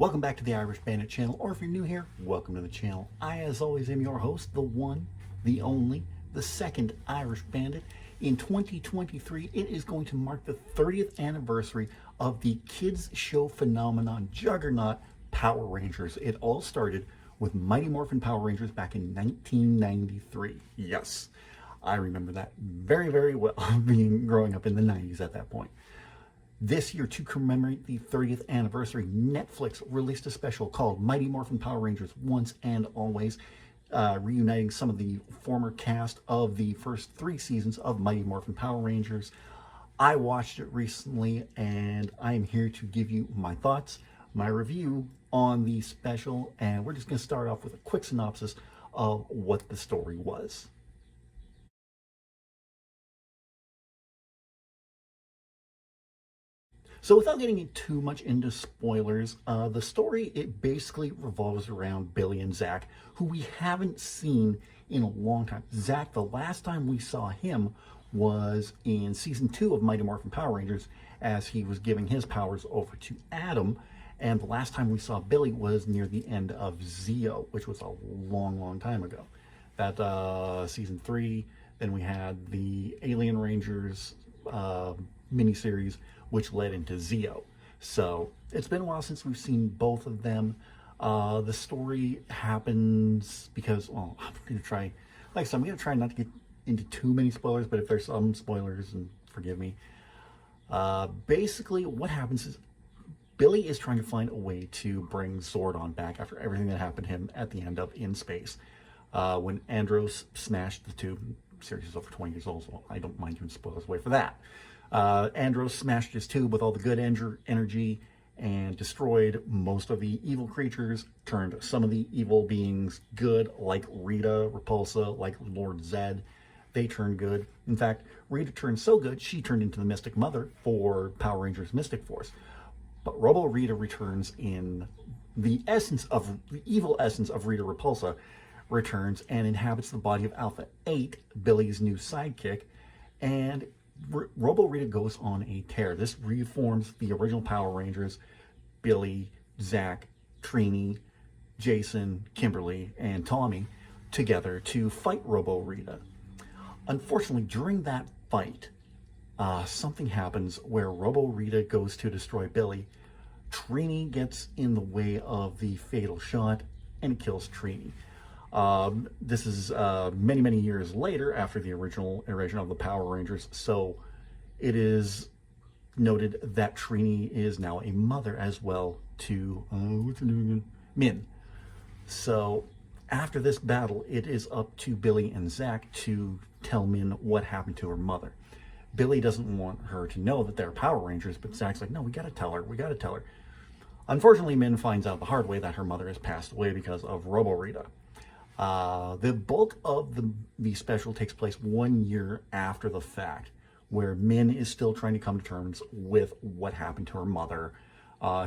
Welcome back to the Irish Bandit channel, or if you're new here, welcome to the channel. I, as always, am your host, the one, the only, the second Irish Bandit. In 2023, it is going to mark the 30th anniversary of the kids show phenomenon juggernaut Power Rangers. It all started with Mighty Morphin Power Rangers back in 1993. Yes, I remember that very, very well, growing up in the 90s at that point. This year, to commemorate the 30th anniversary, Netflix released a special called Mighty Morphin Power Rangers Once and Always, reuniting some of the former cast of the first 3 seasons of Mighty Morphin Power Rangers. I watched it recently, and I am here to give you my thoughts, my review on the special, and we're just going to start off with a quick synopsis of what the story was. So without getting too much into spoilers, the story, it basically revolves around Billy and Zach, who we haven't seen in a long time. Zach, the last time we saw him was in season 2 of Mighty Morphin Power Rangers, as he was giving his powers over to Adam. And the last time we saw Billy was near the end of Zeo, which was a long, long time ago. That season 3, then we had the Alien Rangers miniseries, which led into Zeo. So it's been a while since we've seen both of them. The story happens because, well, I'm going to try, like I said, I'm going to try not to get into too many spoilers, but if there's some spoilers, and forgive me. Basically, what happens is Billy is trying to find a way to bring Zordon back after everything that happened to him at the end of In Space. When Andros smashed the tube, the series is over 20 years old, so I don't mind giving spoilers away for that. Andros smashed his tube with all the good energy and destroyed most of the evil creatures, turned some of the evil beings good, like Rita Repulsa, like Lord Zed. They turned good. In fact, Rita turned so good, she turned into the Mystic Mother for Power Rangers Mystic Force. But Robo Rita returns in the evil essence of Rita Repulsa, returns and inhabits the body of Alpha 8, Billy's new sidekick, and Robo Rita goes on a tear. This reforms the original Power Rangers, Billy, Zach, Trini, Jason, Kimberly, and Tommy, together to fight Robo Rita. Unfortunately, during that fight, something happens where Robo Rita goes to destroy Billy. Trini gets in the way of the fatal shot and kills Trini. This is many, many years later after the original iteration of the Power Rangers, so it is noted that Trini is now a mother as well to, what's her name again? Min. So after this battle, it is up to Billy and Zach to tell Min what happened to her mother. Billy doesn't want her to know that they're Power Rangers, but Zach's like, no, we gotta tell her, we gotta tell her. Unfortunately, Min finds out the hard way that her mother has passed away because of Robo Rita. The bulk of the special takes place 1 year after the fact, where Min is still trying to come to terms with what happened to her mother.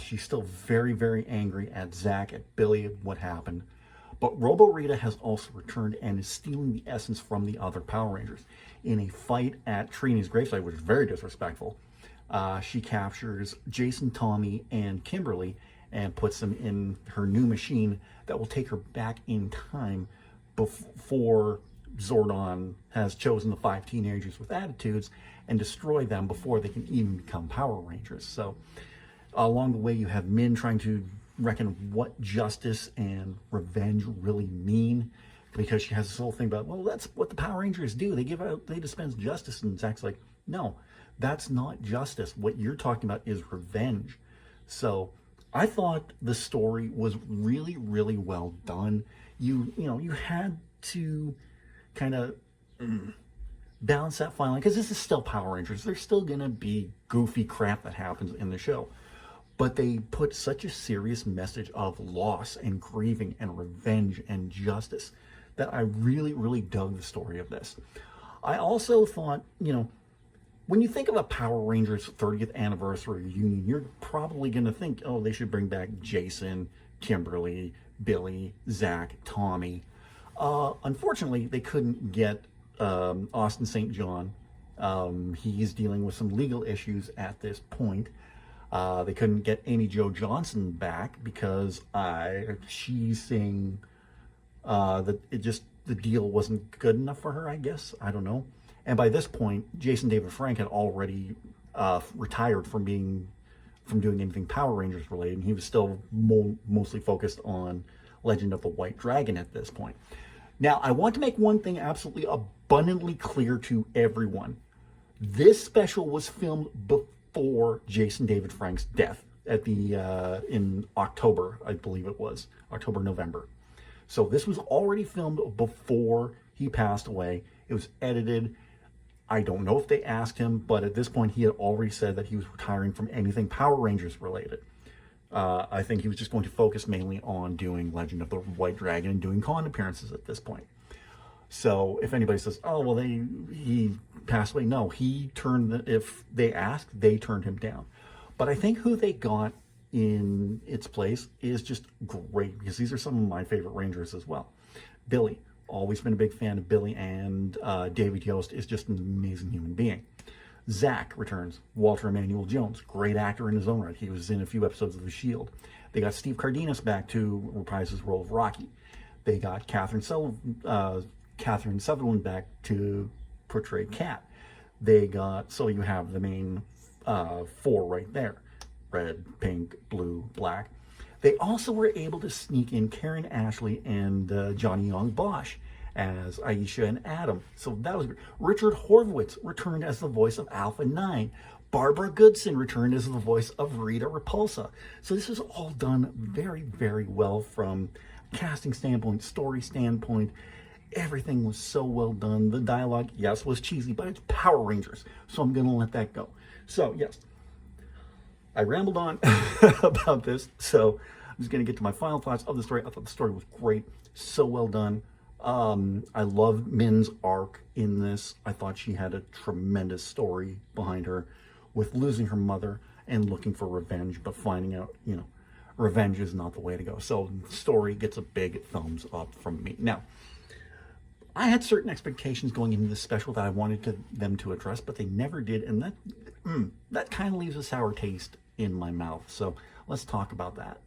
She's still very, very angry at Zach, at Billy, what happened. But Robo Rita has also returned and is stealing the essence from the other Power Rangers. In a fight at Trini's gravesite, which is very disrespectful, she captures Jason, Tommy, and Kimberly and puts them in her new machine that will take her back in time before Zordon has chosen the 5 teenagers with attitudes and destroy them before they can even become Power Rangers. So along the way, you have Min trying to reckon what justice and revenge really mean, because she has this whole thing about, well, that's what the Power Rangers do. They dispense justice. And Zach's like, no, that's not justice. What you're talking about is revenge. So I thought the story was really, really well done. You had to kind of balance that fine line, because this is still Power Rangers. There's still going to be goofy crap that happens in the show. But they put such a serious message of loss and grieving and revenge and justice that I really, really dug the story of this. I also thought, when you think of a Power Rangers 30th anniversary reunion, you're probably going to think, oh, they should bring back Jason, Kimberly, Billy, Zach, Tommy. Unfortunately, they couldn't get Austin St. John. He's dealing with some legal issues at this point. They couldn't get Amy Jo Johnson back because she's saying that the deal wasn't good enough for her, I guess. I don't know. And by this point, Jason David Frank had already retired from doing anything Power Rangers related, and he was still mostly focused on Legend of the White Dragon at this point. Now, I want to make one thing absolutely abundantly clear to everyone. This special was filmed before Jason David Frank's death in October, I believe it was, October, November. So this was already filmed before he passed away. It was edited. I don't know if they asked him, but at this point he had already said that he was retiring from anything Power Rangers related. I think he was just going to focus mainly on doing Legend of the White Dragon and doing con appearances at this point. So if anybody says, oh, well, he passed away, no, if they asked, they turned him down. But I think who they got in its place is just great, because these are some of my favorite Rangers as well. Billy, always been a big fan of Billy, and David Yost is just an amazing human being. Zach returns. Walter Emmanuel Jones, great actor in his own right. He was in a few episodes of The Shield. They got Steve Cardenas back to reprise his role of Rocky. They got Catherine Sutherland back to portray Kat. So you have the main four right there. Red, pink, blue, black. They also were able to sneak in Karen Ashley and Johnny Young Bosch as Aisha and Adam. So that was great. Richard Horvitz returned as the voice of Alpha 9. Barbara Goodson returned as the voice of Rita Repulsa. So this was all done very, very well from a casting standpoint, story standpoint. Everything was so well done. The dialogue, yes, was cheesy, but it's Power Rangers, so I'm going to let that go. So, yes, I rambled on about this, so I'm just going to get to my final thoughts of the story. I thought the story was great, so well done. I loved Min's arc in this. I thought she had a tremendous story behind her with losing her mother and looking for revenge, but finding out, revenge is not the way to go. So the story gets a big thumbs up from me. Now, I had certain expectations going into this special that I wanted them to address, but they never did, and that kind of leaves a sour taste in my mouth. So let's talk about that.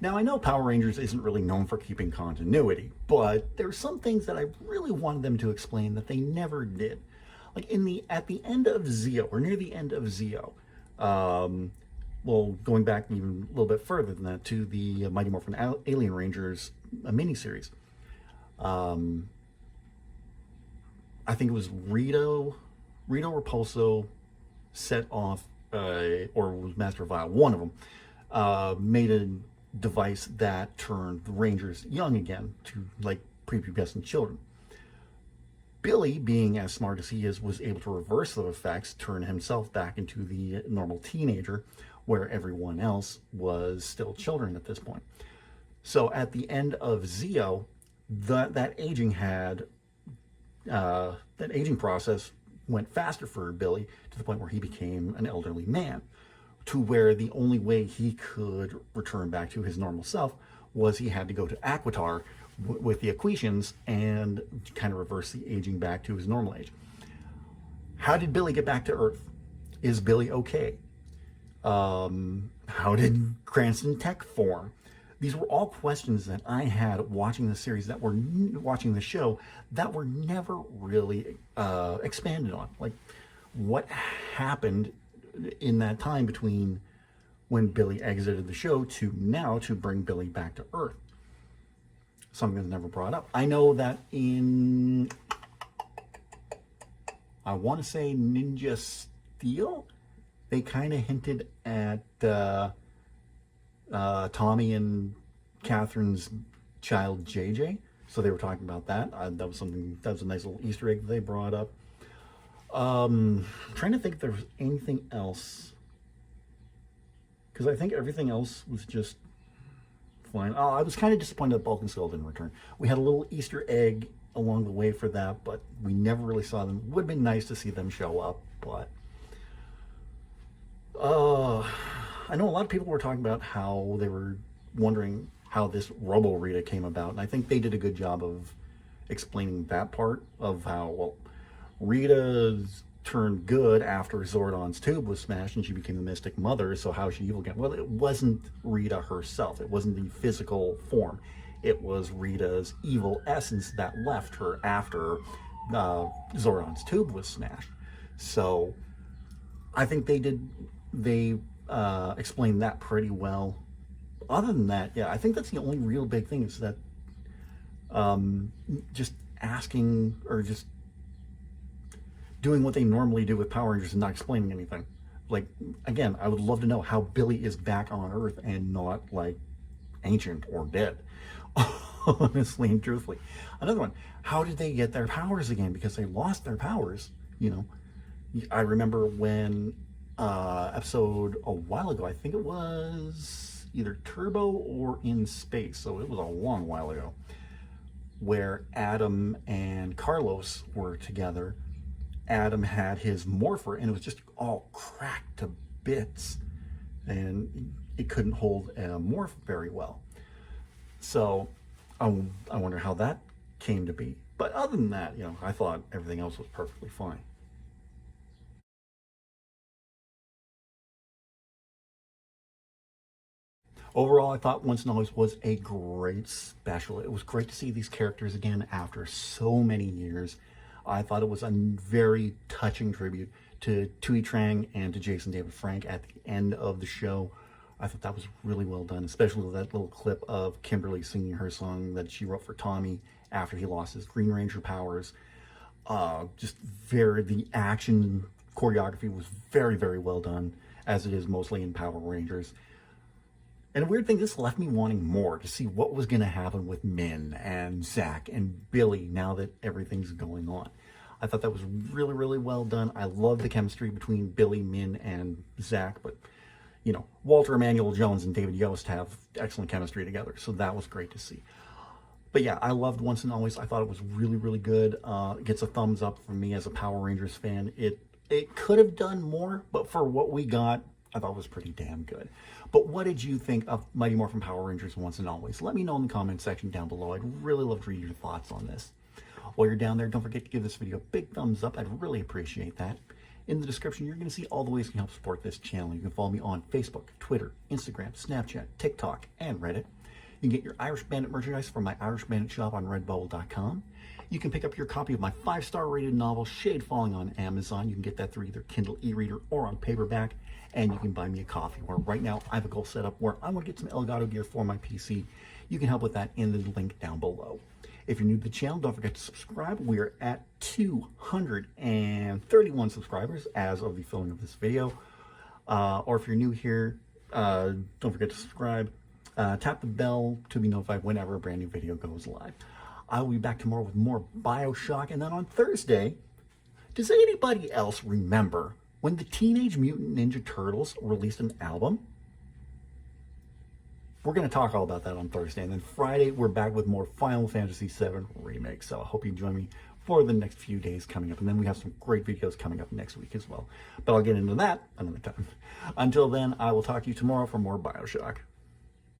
Now, I know Power Rangers isn't really known for keeping continuity, but there's some things that I really wanted them to explain that they never did. Like at the end of Zeo, or near the end of Zeo, well, going back even a little bit further than that to the Mighty Morphin Alien Rangers miniseries. I think it was Rito Repulso set off, or was Master Vile, one of them, made a device that turned the Rangers young again to like prepubescent children. Billy, being as smart as he is, was able to reverse the effects, turn himself back into the normal teenager, where everyone else was still children at this point. So at the end of Zeo, that aging process went faster for Billy to the point where he became an elderly man, to where the only way he could return back to his normal self was he had to go to Aquitar with the Aquitians and kind of reverse the aging back to his normal age. How did Billy get back to Earth? Is Billy okay? How did Cranston Tech form? These were all questions that I had watching the series, watching the show, that were never really expanded on. Like, what happened in that time between when Billy exited the show to now to bring Billy back to Earth? Something that's never brought up. I know that I want to say Ninja Steel, they kind of hinted at Tommy and Catherine's child JJ, so they were talking about that. That was a nice little Easter egg that they brought up. Trying to think if there was anything else, because I think everything else was just fine. Oh, I was kind of disappointed that Bulk and Skull didn't return. We had a little Easter egg along the way for that, but we never really saw them. Would have been nice to see them show up, but I know a lot of people were talking about how they were wondering how this Robo Rita came about, and I think they did a good job of explaining that part of how, well, Rita turned good after Zordon's tube was smashed and she became the Mystic Mother, so how is she evil again? Well, it wasn't Rita herself. It wasn't the physical form. It was Rita's evil essence that left her after Zordon's tube was smashed. So I think they explained that pretty well. Other than that, yeah, I think that's the only real big thing is that just asking or just doing what they normally do with Power Rangers and not explaining anything. Like, again, I would love to know how Billy is back on Earth and not, like, ancient or dead. Honestly and truthfully. Another one, how did they get their powers again? Because they lost their powers, you know. I remember when episode a while ago, I think it was either Turbo or In Space, so it was a long while ago, where Adam and Carlos were together. Adam had his morpher and it was just all cracked to bits and it couldn't hold a morph very well. So I wonder how that came to be. But other than that, you know, I thought everything else was perfectly fine. Overall, I thought Once and Always was a great special. It was great to see these characters again after so many years. I thought it was a very touching tribute to Tui Trang and to Jason David Frank at the end of the show. I thought that was really well done, especially with that little clip of Kimberly singing her song that she wrote for Tommy after he lost his Green Ranger powers. The action choreography was very, very well done, as it is mostly in Power Rangers. And a weird thing, this left me wanting more to see what was going to happen with Min and Zach and Billy now that everything's going on. I thought that was really, really well done. I love the chemistry between Billy, Min, and Zach, but, you know, Walter Emmanuel Jones and David Yost have excellent chemistry together, so that was great to see. But yeah, I loved Once and Always. I thought it was really, really good. It gets a thumbs up from me as a Power Rangers fan. It could have done more, but for what we got, I thought it was pretty damn good. But what did you think of Mighty Morphin Power Rangers Once and Always? Let me know in the comment section down below. I'd really love to read your thoughts on this. While you're down there, don't forget to give this video a big thumbs up. I'd really appreciate that. In the description, you're going to see all the ways you can help support this channel. You can follow me on Facebook, Twitter, Instagram, Snapchat, TikTok, and Reddit. You can get your Irish Bandit merchandise from my Irish Bandit shop on redbubble.com. You can pick up your copy of my 5-star rated novel, Shade Falling, on Amazon. You can get that through either Kindle e-reader or on paperback. And you can buy me a coffee, where right now I have a goal set up where I want to get some Elgato gear for my PC. You can help with that in the link down below. If you're new to the channel, don't forget to subscribe. We are at 231 subscribers as of the filming of this video. Or if you're new here, don't forget to subscribe. Tap the bell to be notified whenever a brand new video goes live. I will be back tomorrow with more BioShock. And then on Thursday, does anybody else remember when the Teenage Mutant Ninja Turtles released an album? We're going to talk all about that on Thursday. And then Friday, we're back with more Final Fantasy VII Remake. So I hope you join me for the next few days coming up. And then we have some great videos coming up next week as well. But I'll get into that another time. Until then, I will talk to you tomorrow for more BioShock.